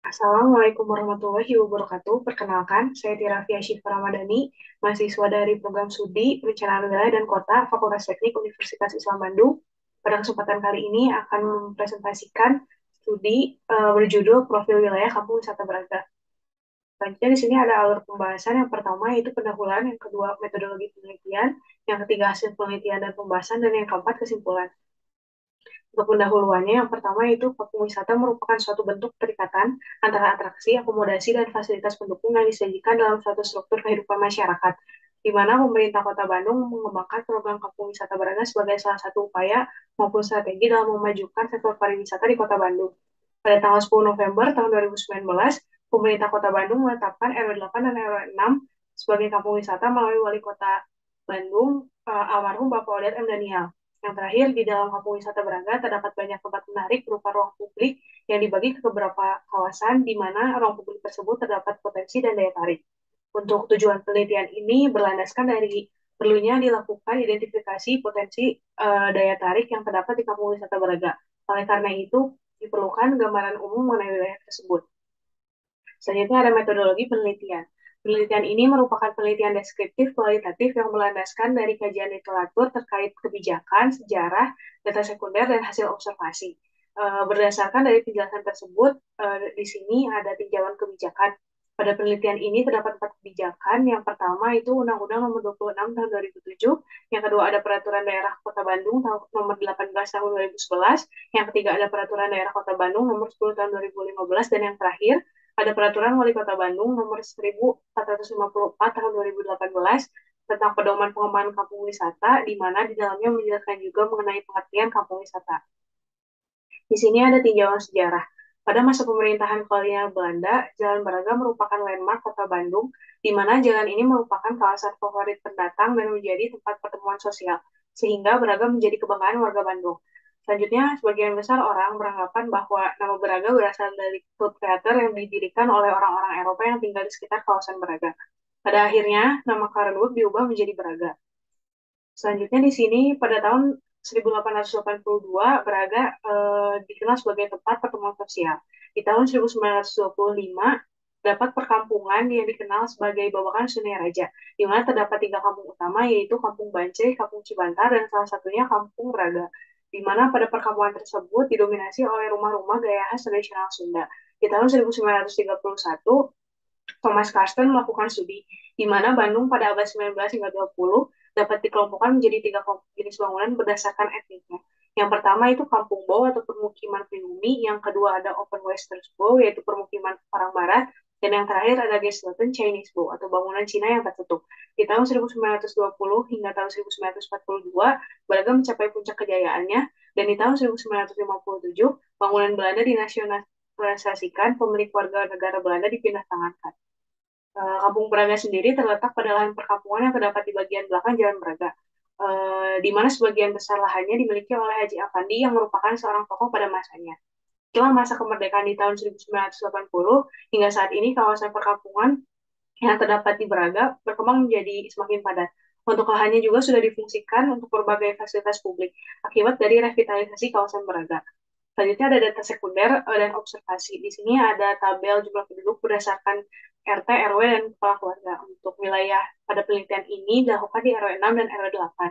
Assalamualaikum warahmatullahi wabarakatuh. Perkenalkan, saya Tirafia Syifa Ramadhani, mahasiswa dari program Studi Perencanaan Wilayah dan Kota, Fakultas Teknik Universitas Islam Bandung. Pada kesempatan kali ini akan mempresentasikan studi berjudul Profil Wilayah Kampung Wisata Braga. Selanjutnya di sini ada alur pembahasan. Yang pertama yaitu pendahuluan, yang kedua metodologi penelitian, yang ketiga hasil penelitian dan pembahasan, dan yang keempat kesimpulan. Untuk pendahuluannya, yang pertama itu kampung wisata merupakan suatu bentuk perikatan antara atraksi, akomodasi, dan fasilitas pendukung yang disajikan dalam suatu struktur kehidupan masyarakat, di mana pemerintah Kota Bandung mengembangkan program kampung wisata Braga sebagai salah satu upaya maupun strategi dalam memajukan sektor pariwisata di Kota Bandung. Pada tanggal 10 November tahun 2019, pemerintah Kota Bandung menetapkan RW 8 dan RW 6 sebagai kampung wisata melalui Wali Kota Bandung, almarhum Bapak Odet M. Daniel. Yang terakhir, di dalam kampung wisata Braga terdapat banyak tempat menarik berupa ruang publik yang dibagi ke beberapa kawasan di mana ruang publik tersebut terdapat potensi dan daya tarik. Untuk tujuan penelitian ini berlandaskan dari perlunya dilakukan identifikasi potensi daya tarik yang terdapat di kampung wisata Braga. Oleh karena itu, diperlukan gambaran umum mengenai wilayah tersebut. Selanjutnya ada metodologi penelitian. Penelitian ini merupakan penelitian deskriptif kualitatif yang melandaskan dari kajian literatur terkait kebijakan, sejarah, data sekunder, dan hasil observasi. Berdasarkan dari penjelasan tersebut, di sini ada tinjauan kebijakan. Pada penelitian ini terdapat 4 kebijakan. Yang pertama itu Undang-Undang Nomor 26 Tahun 2007. Yang kedua ada Peraturan Daerah Kota Bandung Nomor 18 Tahun 2011. Yang ketiga ada Peraturan Daerah Kota Bandung Nomor 10 Tahun 2015. Dan yang terakhir ada Peraturan Wali Kota Bandung Nomor 1454 Tahun 2018 tentang pedoman pengembangan kampung wisata, di mana di dalamnya menjelaskan juga mengenai pengertian kampung wisata. Di sini ada tinjauan sejarah. Pada masa pemerintahan kolonial Belanda, Jalan Braga merupakan landmark kota Bandung, di mana jalan ini merupakan kawasan favorit pendatang dan menjadi tempat pertemuan sosial, sehingga Braga menjadi kebanggaan warga Bandung. Selanjutnya, sebagian besar orang beranggapan bahwa nama Braga berasal dari klub teater yang didirikan oleh orang-orang Eropa yang tinggal di sekitar kawasan Braga. Pada akhirnya, nama Karenwood diubah menjadi Braga. Selanjutnya di sini pada tahun 1882 Braga dikenal sebagai tempat pertemuan sosial. Di tahun 1925 dapat perkampungan yang dikenal sebagai Babakan Sungai Raja, di mana terdapat 3 kampung utama yaitu Kampung Bancai, Kampung Cibantar, dan salah satunya Kampung Braga, di mana pada perkampungan tersebut didominasi oleh rumah-rumah gaya khas tradisional Sunda. Di tahun 1931 Thomas Carsten melakukan studi di mana Bandung pada abad 19 hingga 20 dapat dikelompokkan menjadi 3 kelompok jenis bangunan berdasarkan etnisnya. Yang pertama itu kampung bau atau permukiman pribumi, yang kedua ada open western bow yaitu permukiman orang barat, dan yang terakhir ada Gestalten Chinese bow atau bangunan Cina yang tertutup. Di tahun 1920 hingga tahun 1942, Braga mencapai puncak kejayaannya, dan di tahun 1957, bangunan Belanda dinasionalisasikan, pemilik warga negara Belanda dipindah tangankan. Kampung Braga sendiri terletak pada lahan perkampungan yang terdapat di bagian belakang Jalan Braga, di mana sebagian besar lahannya dimiliki oleh Haji Afandi yang merupakan seorang tokoh pada masanya. Setelah masa kemerdekaan di tahun 1980 hingga saat ini, kawasan perkampungan yang terdapat di Braga berkembang menjadi semakin padat. Untuk lahannya juga sudah difungsikan untuk berbagai fasilitas publik akibat dari revitalisasi kawasan Braga. Selanjutnya ada data sekunder dan observasi. Di sini ada tabel jumlah penduduk berdasarkan RT, RW, dan kepala keluarga. Untuk wilayah pada penelitian ini dilakukan di RW 6 dan RW 8.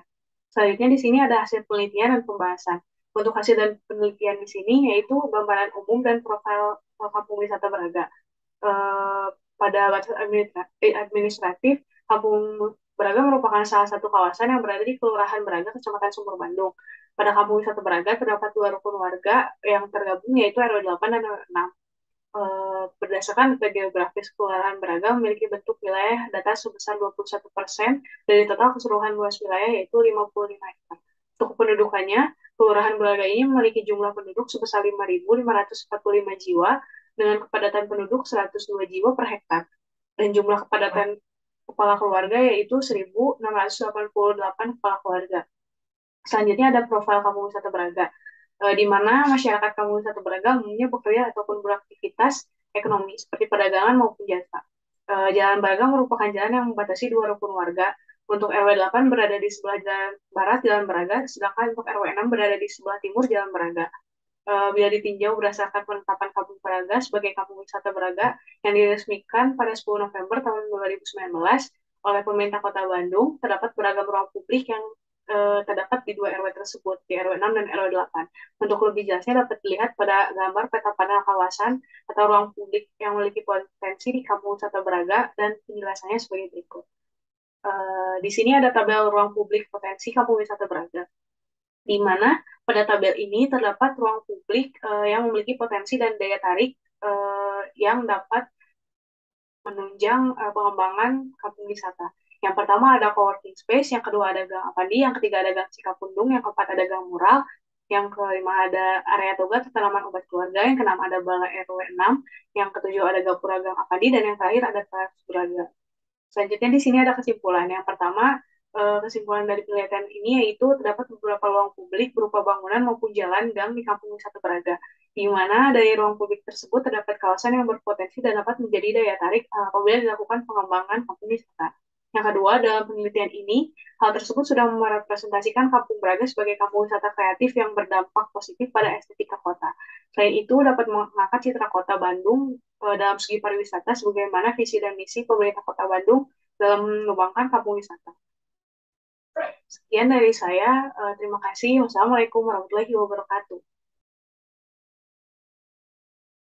Selanjutnya di sini ada hasil penelitian dan pembahasan. Untuk hasil dan penelitian di sini yaitu gambaran umum dan profil kampung wisata Braga. Eh, Pada batas administratif, Kampung Braga merupakan salah satu kawasan yang berada di Kelurahan Braga, Kecamatan Sumber Bandung. Pada Kampung Wisata Braga terdapat 2 rukun warga yang tergabung yaitu RW 8 dan RW 6. Berdasarkan data geografis, Kelurahan Braga memiliki bentuk wilayah data sebesar 21% dari total keseluruhan luas wilayah yaitu 55 hektar. Untuk pendudukannya, Kelurahan Braga ini memiliki jumlah penduduk sebesar 5.545 jiwa dengan kepadatan penduduk 102 jiwa per hektar dan jumlah kepadatan kepala keluarga yaitu 1.688 kepala keluarga. Selanjutnya ada profil kampung wisata Braga, di mana masyarakat kampung wisata Braga umumnya bekerja ataupun beraktivitas ekonomi seperti perdagangan maupun jasa. Jalan Braga merupakan jalan yang membatasi 2 rukun warga. Untuk RW 8 berada di sebelah jalan barat Jalan Braga, sedangkan untuk RW 6 berada di sebelah timur Jalan Braga. bila ditinjau berdasarkan penetapan Kampung Braga sebagai Kampung Wisata Braga yang diresmikan pada 10 November tahun 2019 oleh pemerintah Kota Bandung, terdapat beragam ruang publik yang terdapat di dua RW tersebut, di RW 6 dan RW 8. Untuk lebih jelasnya dapat dilihat pada gambar peta panel kawasan atau ruang publik yang memiliki potensi di Kampung Wisata Braga dan penjelasannya sebagai berikut. Di sini ada tabel ruang publik potensi Kampung Wisata Braga, di mana pada tabel ini terdapat ruang publik yang memiliki potensi dan daya tarik yang dapat menunjang pengembangan kampung wisata. Yang pertama ada coworking space, yang kedua ada Gang Apandi, yang ketiga ada Gang Cikapundung, yang keempat ada Gang Mural, yang kelima ada area toga atau tanaman obat keluarga, yang keenam ada Balai RW 6, yang ketujuh ada Gapura Gang Apandi, dan yang terakhir ada Teras Braga. Selanjutnya di sini ada kesimpulan. Yang pertama, kesimpulan dari penelitian ini yaitu terdapat beberapa ruang publik berupa bangunan maupun jalan gang di Kampung Wisata Braga, di mana dari ruang publik tersebut terdapat kawasan yang berpotensi dan dapat menjadi daya tarik apabila dilakukan pengembangan kampung wisata. Yang kedua, dalam penelitian ini, hal tersebut sudah merepresentasikan Kampung Braga sebagai kampung wisata kreatif yang berdampak positif pada estetika kota. Selain itu, dapat mengangkat citra kota Bandung dalam segi pariwisata sebagaimana visi dan misi pemerintah Kota Bandung dalam mengembangkan kampung wisata. Sekian dari saya. Terima kasih. Wassalamualaikum warahmatullahi wabarakatuh.